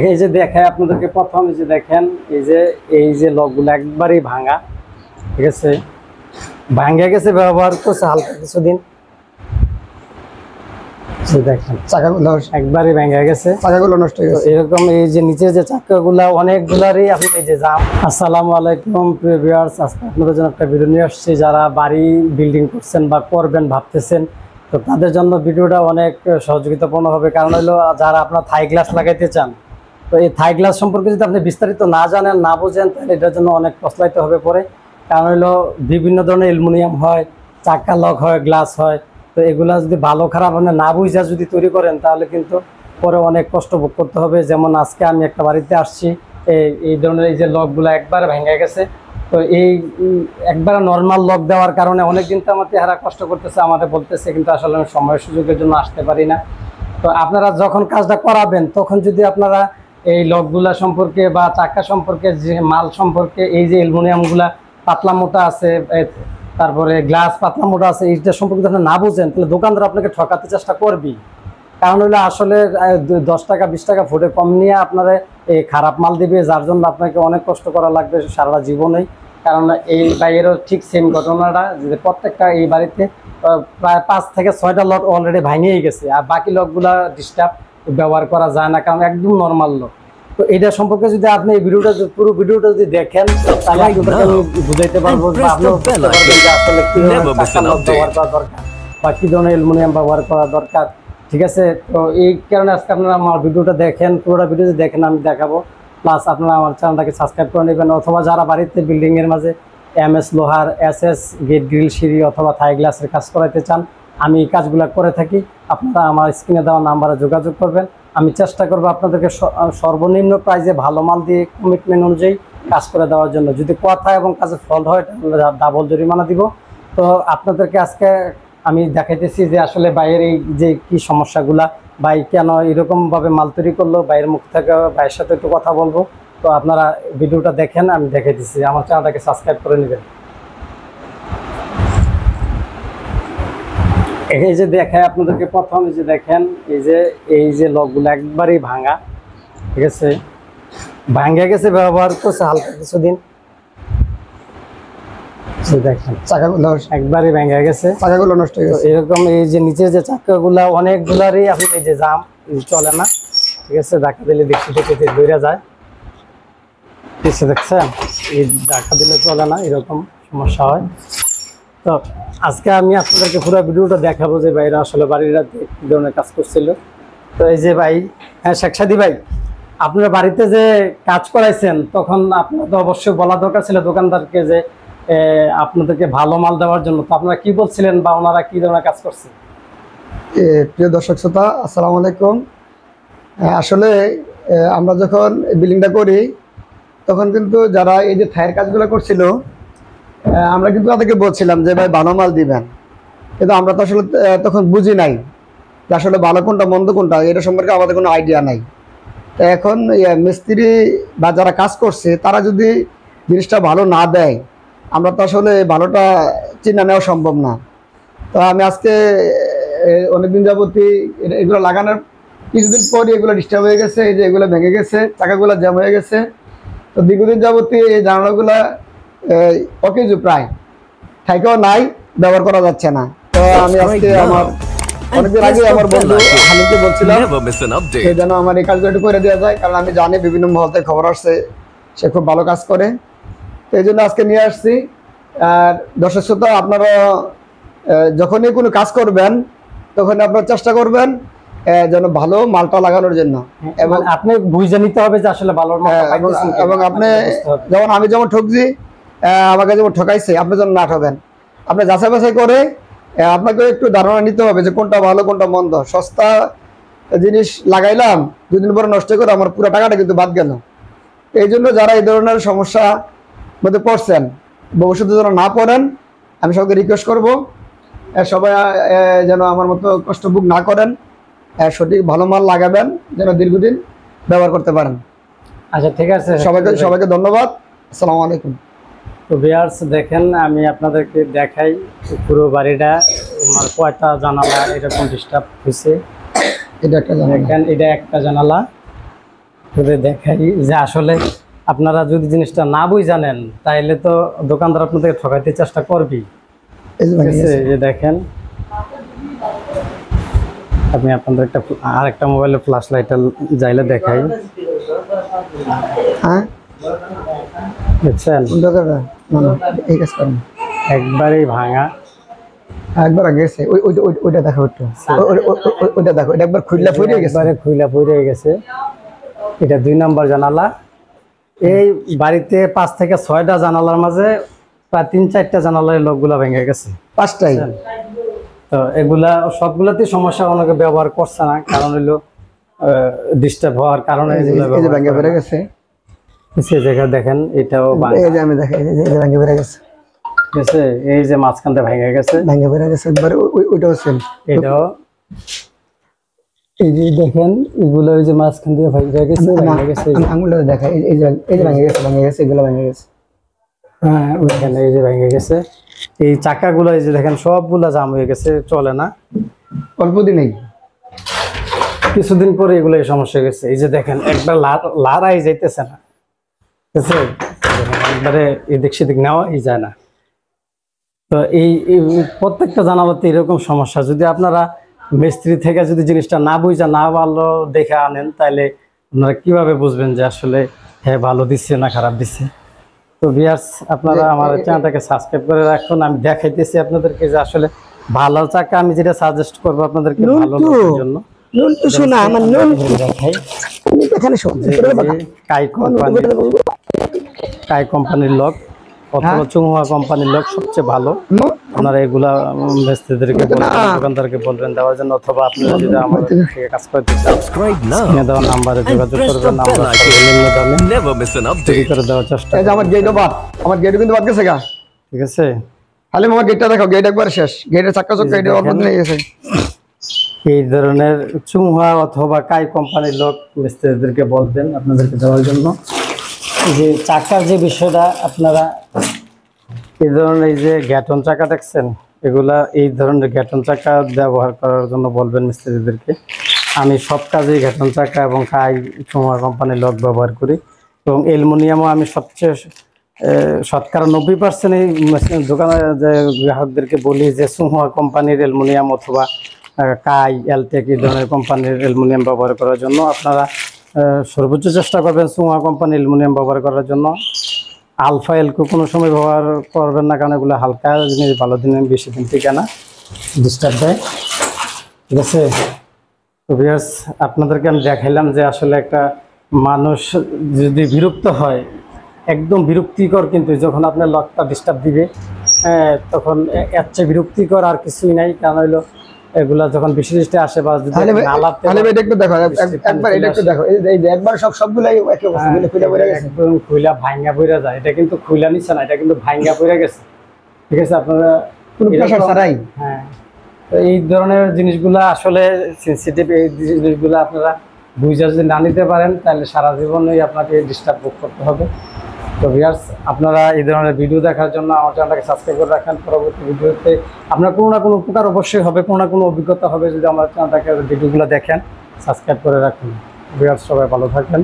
এই যে দেখায় আপনাদেরকে প্রথম এই যে দেখেন এই যে লকগুলো একবারই ভাঙা, ঠিক আছে, ভাঙে গেছে, ব্যবহার করছে হালকা কিছুদিন, দেখেন চাকাগুলো একবারই ভেঙে গেছে, চাকাগুলো নষ্ট হয়ে গেছে। এরকম এই যে নিচে যে চাকাগুলা অনেকগুলারই আপনি এই যে জাম। আসসালামু আলাইকুম প্রিয় ভিউয়ার্স, আজকে আপনাদের জন্য একটা ভিডিও নিয়ে আসছি। যারা বাড়ি বিল্ডিং করছেন বা করবেন ভাবতেছেন, তো তাদের জন্য ভিডিওটা অনেক সহযোগিতাপূর্ণ হবে। কারণ হলো যারা আপনার থাই গ্লাস লাগাইতে চান, তো এই থাই গ্লাস সম্পর্কে যদি আপনি বিস্তারিত না জানেন, না বোঝেন, তাহলে এটার জন্য অনেক পছলাইতে হবে পরে। কারণ হলো বিভিন্ন ধরনের অ্যালুমিনিয়াম হয়, চাকা লক হয়, গ্লাস হয়, তো এগুলা যদি ভালো খারাপ আপনি না বুঝা যদি তৈরি করেন, তাহলে কিন্তু পরে অনেক কষ্ট ভোগ করতে হবে। যেমন আজকে আমি একটা বাড়িতে আসছি, এই ধরনের এই যে লকগুলো একবার ভেঙে গেছে। তো এই একবার নর্মাল লক দেওয়ার কারণে অনেকদিন তো আমার চেহারা কষ্ট করতেছে, আমাদের বলতেছে, কিন্তু আসলে আমি সময় সুযোগের জন্য আসতে পারি না। তো আপনারা যখন কাজটা করাবেন, তখন যদি আপনারা এই লকগুলা সম্পর্কে বা চাকা সম্পর্কে, যে মাল সম্পর্কে, এই যে অ্যালুমিনিয়ামগুলা পাতলা মোটা আছে, তারপরে গ্লাস পাতলা মোটা আছে, এইটা সম্পর্কে আপনি না বুঝেন, তাহলে দোকানদার আপনাকে ঠকাতে চেষ্টা করবি। কারণ হলো আসলে 10 টাকা 20 টাকা ফুটে কম নিয়ে আপনারা এই খারাপ মাল দিবে, যার জন্য আপনাকে অনেক কষ্ট করা লাগবে সারা জীবনেই। কারণ এই বাইরেও ঠিক সেম ঘটনাটা, যে প্রত্যেকটা এই বাড়িতে প্রায় 5 থেকে 6টা লক অলরেডি ভাঙিয়েই গেছে, আর বাকি লকগুলা ডিস্টার্ব, ব্যবহার করা যায় না, কারণ একদম নর্মাল লক। তো এটা সম্পর্কে যদি আপনি এই ভিডিওটা, পুরো ভিডিওটা যদি দেখেন, তাহলে আমি বুঝাইতে পারবো যে আপনিও বুঝতে পারবেন যে আসলে কি ব্যবহার করা দরকার বা কি ধরনের অ্যালুমিনিয়াম ব্যবহার করা দরকার, ঠিক আছে। তো এই কারণে আজকে আপনারা আমার ভিডিওটা দেখেন, পুরোটা ভিডিও যদি দেখেন আমি দেখাবো। প্লাস আপনারা আমার চ্যানেলটাকে সাবস্ক্রাইব করে নেবেন, অথবা যারা বাড়িতে বিল্ডিংয়ের মাঝে MS লোহার, SS গেট গ্রিল, সিঁড়ি অথবা থাই গ্লাসের কাজ করাইতে চান, আমি এই কাজগুলো করে থাকি। আপনারা আমার স্ক্রিনে দেওয়া নাম্বারে যোগাযোগ করবেন। আমি চেষ্টা করবো আপনাদেরকে সর্বনিম্ন প্রাইসে ভালো মাল দিয়ে কমিটমেন্ট অনুযায়ী কাজ করে দেওয়ার জন্য। যদি কথা এবং কাজে ফল্ট হয়, তাহলে ডাবল জরিমানা দিব। তো আপনাদেরকে আজকে আমি দেখাইতেছি যে আসলে বাইরের এই যে কি সমস্যাগুলা, ভাই কেন এরকমভাবে মাল তৈরি করলো, বাইরের মুখ থেকে ভাইয়ের সাথে একটু কথা বলবো। তো আপনারা ভিডিওটা দেখেন, আমি দেখাইতেছি, আমার চ্যানেলটাকে সাবস্ক্রাইব করে নেবেন। এই যে দেখায় আপনাদেরকে প্রথম এই যে দেখেন এই যে লকগুলো একবারই ভাঙা, ঠিক আছে, ভাঙে গেছে, ব্যবহার করছে হালকা কিছুদিন, দেখেন চাকাগুলো একবারই ভেঙে গেছে, চাকাগুলো নষ্ট হয়ে গেছে। এরকম এই যে নিচে যে চাকাগুলা অনেকগুলারই আপনি এই যে জাম, চলে না, ঠিক আছে, ধাক্কা দিলে দেখতে দেখতে দৌড়ে যায়, দেখছেন, এই ধাক্কা দিলে চলে না, এরকম সমস্যা হয়। তো আজকে আমি আপনাদেরকে পুরো ভিডিওটা দেখাবো যে ভাইরা আসলে বাড়িরা কি ধরনের কাজ করছিল। তো এই যে ভাই, হ্যাঁ শেখ সাদি ভাই, আপনারা বাড়িতে যে কাজ করাইছেন, তখন আপনার তো অবশ্যই বলা দরকার ছিল দোকানদারকে যে আপনাদেরকে ভালো মাল দেওয়ার জন্য। তো আপনারা কি বলছিলেন বা ওনারা কি ধরনের কাজ করছে? প্রিয় দর্শক শ্রোতা, আসসালামু আলাইকুম। আসলে আমরা যখন বিল্ডিংটা করি, তখন কিন্তু যারা এই যে থাইয়ের কাজগুলো করছিল, আমরা কিন্তু তাদেরকে বলছিলাম যে ভাই ভালো মাল দিবেন, কিন্তু আমরা তো আসলে তখন বুঝি নাই যে আসলে ভালো কোনটা মন্দ কোনটা, এটা সম্পর্কে আমাদের কোনো আইডিয়া নাই। তো এখন মিস্ত্রি বা যারা কাজ করছে, তারা যদি জিনিসটা ভালো না দেয়, আমরা তো আসলে ভালোটা চিন্তা নেওয়া সম্ভব না। তো আমি আজকে অনেকদিন যাবতই এগুলো লাগানোর কিছুদিন পরই এগুলো ডিস্টার্ব হয়ে গেছে, এই যে এগুলো ভেঙে গেছে, চাকাগুলো জ্যাম হয়ে গেছে। তো দীর্ঘদিন যাবতই এই জানালাগুলা অকেজু, প্রায় ঠাইকেও নাই, ব্যবহার করা যাচ্ছে না। তো আমি আজকে আমার অনেকদিন আগে আমার বন্ধু হানিফকে বলছিলাম এই যেন আমার এই কাজগুলো একটু করে দেওয়া যায়, কারণ আমি জানি বিভিন্ন মহলতে খবর আসছে সে খুব ভালো কাজ করে। তো এই জন্য আজকে নিয়ে আসছি। আর দর্শক শ্রোতা, আপনারা যখনই কোনো কাজ করবেন, তখন আপনারা চেষ্টা করবেন যেন ভালো মালটা লাগানোর জন্য, এবং আপনি বুঝে নিতে হবে যে আসলে ভালো, এবং আপনি যেমন আমি যেমন ঠকছি, আমাকে যেমন ঠকাইছে, আপনি যেন না ঠকেন। আপনি যাচাই বাছাই করে আপনাকে একটু ধারণা নিতে হবে যে কোনটা ভালো কোনটা মন্দ। সস্তা জিনিস লাগাইলাম, 2 দিন পরে নষ্ট করে আমার পুরো টাকাটা কিন্তু বাদ গেল। এই জন্য যারা এই ধরনের সমস্যা মধ্যে পড়ছেন, ভবিষ্যতে যেন না পড়েন, আমি সবাইকে রিকোয়েস্ট করব সবাই যেন আমার মতো কষ্ট ভোগ না করেন, সঠিক ভালো মাল লাগাবেন, যেন দীর্ঘদিন ব্যবহার করতে পারেন। আচ্ছা, ঠিক আছে, সবাইকে ধন্যবাদ। আসসালামু আলাইকুম। তো ভিউয়ার্স দেখেন, আমি আপনাদেরকে দেখাই পুরো বাড়িটা, আমার কয়টা জানালা এরকম ডিস্টার্ব হয়েছে। এটা একটা জানালা, দেখেন, এটা একটা জানালা, যদি দেখাই যে আসলে আপনারা যদি জিনিসটা না বুঝ জানেন তাইলে তো দোকানদার আপনাদেরকে ঠকাইতে চেষ্টা করবি। এই যে দেখেন, আমি আপনাদের আরেকটা মোবাইলের ফ্ল্যাশ লাইটটা যাইলে দেখাই। হ্যাঁ বুঝছেন, একবারেই ভাঙা, একবার গেছে। ওইটা দেখো, ওইটা দেখো, এটা একবার খুইলা পড়ে গেছে, একবারে খুইলা পড়ে গেছে। এটা 2 নম্বর জানালা। এই বাড়িতে 5 থেকে 6টা জানালার মাঝে প্রায় 3-4টা জানালার লকগুলা ভেঙে গেছে, 5টাই। তো এগুলা সবগুলাতে সমস্যা, অনেকে ব্যবহার করছে না, কারণ হইলো ডিস্টার্ব হওয়ার কারণে এগুলা ভেঙে পড়ে গেছে। সে জায়গা দেখেন, এটাও এই যে আমি দেখাই, এই যে ভেঙে পড়ে গেছে, ঠিক আছে। এই যে মাঝখানটা ভেঙে গেছে, ভেঙে পড়ে গেছে একবার। ওইটাও সেম, এটাও এই যে দেখেন, এগুলো ওই যে মাঝখান দিয়ে ভেঙে গেছে, ভেঙে গেছে। আঙুলটা দেখাই, এই যে ভেঙে গেছে, ভেঙে গেছে, এগুলো ভেঙে গেছে। হ্যাঁ, ওইখানে এই যে ভেঙে গেছে। এই চাকাগুলো এই যে দেখেন সবগুলা জাম হয়ে গেছে, চলে না। অল্প দিনেই, কিছুদিন পরে এগুলো এই সমস্যা হয়ে গেছে। এই যে দেখেন একবার লাড়াই যাইতেছে না, ঠিক আছে, একবারে এদিক সেদিক নেওয়াই যায় না। তো এই প্রত্যেকটা জানালাতে এরকম সমস্যা। যদি আপনারা মিস্ত্রি থেকে যদি জিনিসটা না বুঝা না ভালো দেখে আনেন, তাহলে আপনারা কিভাবে বুঝবেন যে আসলে হ্যাঁ ভালো দিচ্ছে না খারাপ দিচ্ছে। তো ভিউয়ার্স, আপনারা আমার চ্যানেলটাকে সাবস্ক্রাইব করে রাখুন। আমি দেখাইতেছি আপনাদেরকে যে আসলে ভালো চাকা আমি যেটা সাজেস্ট করবো আপনাদেরকে ভালো লোকের জন্য। শোনা আমার দেখাই, এখানে কাই কোম্পানির লক অথবা চুংহা কোম্পানির লক সবচেয়ে ভালো। আপনারা এগুলা মিস্ত্রিদেরকে বলবেন, দোকানদারকে বলবেন দেওয়ার জন্য, অথবা আপনারা যদি আমাদের থেকে কাজ করতে চান স্ক্রিনে দেওয়া নাম্বারে যোগাযোগ করবেন। আমরা সর্বনিম্ন দামে তৈরি করে দেওয়ার চেষ্টা করব। আমার গেটও বাদ, আমার গেটও কিন্তু বাদ গেছে গা, ঠিক আছে। খালি আমার গেটটা দেখো, গেট একবার শেষ, গেটের চাক্কা চক্কা এটা অল্প দিনে গেছে। এই ধরনের চুংহা অথবা কাই কোম্পানির লক মিস্ত্রিদেরকে বলবেন আপনাদেরকে দেওয়ার জন্য। যে চাকার যে বিষয়টা, আপনারা এই ধরনের এই যে গ্যাটন চাকা দেখছেন, এগুলা এই ধরনের গ্যাটন চাকা ব্যবহার করার জন্য বলবেন মিস্ত্রিদেরকে। আমি সব কাজেই গ্যাটন চাকা এবং কাই চুংহা কোম্পানির লক ব্যবহার করি, এবং অ্যালুমিনিয়ামও আমি সবচেয়ে শতকরা 90% এই দোকানে যে গ্রাহকদেরকে বলি যে চুংহা কোম্পানির অ্যালুমিনিয়াম অথবা কাই এলটেক এই ধরনের কোম্পানির অ্যালুমিনিয়াম ব্যবহার করার জন্য। আপনারা সর্বোচ্চ চেষ্টা করবেন চুংহা কোম্পানির অ্যালুমিনিয়াম ব্যবহার করার জন্য। আলফা এলকো কোনো সময় ব্যবহার করবেন না, কারণ এগুলো হালকা জিনিস, ভালো দিনে বেশি দিন থেকে না, ডিস্টার্ব দেয়, ঠিক আছে। তো ভিউয়ার্স, আপনাদেরকে আমি দেখাইলাম যে আসলে একটা মানুষ যদি বিরক্ত হয়, একদম বিরক্তিকর, কিন্তু যখন আপনার লকটা ডিস্টার্ব দিবে তখন এর চেয়ে বিরক্তিকর আর কিছুই নাই। কারণ হইলো এগুলা যখন বৃষ্টি বৃষ্টি আসে বা যদি একটু দেখো, একবার এটা একটু দেখো, এই যে একবার সবগুলাই একই অবস্থা, খুলে পড়ে গেছে, একদম খুইলা ভাঙা পড়ে যায়। এটা কিন্তু খুইলা নিচ্ছে না, এটা কিন্তু ভাঙা পড়ে গেছে, ঠিক আছে। আপনারা কোনো প্রেসার ছাড়াই, হ্যাঁ, তো এই ধরনের জিনিসগুলা আসলে সেনসিটিভ। এই জিনিসগুলো আপনারা বুঝে যদি না নিতে পারেন, তাহলে সারা জীবনই আপনাকে ডিস্টার্ব ভোগ করতে হবে। তো ভিউয়ার্স, আপনারা এই ধরনের ভিডিও দেখার জন্য আমার চ্যানেলটাকে সাবস্ক্রাইব করে রাখেন। পরবর্তী ভিডিওতে আপনার কোনো না কোনো উপকার অবশ্যই হবে, কোনো না কোনো অভিজ্ঞতা হবে যদি আমার চ্যানেলটাকে ভিডিওগুলো দেখেন। সাবস্ক্রাইব করে রাখুন। ভিউয়ার্স, সবাই ভালো থাকবেন।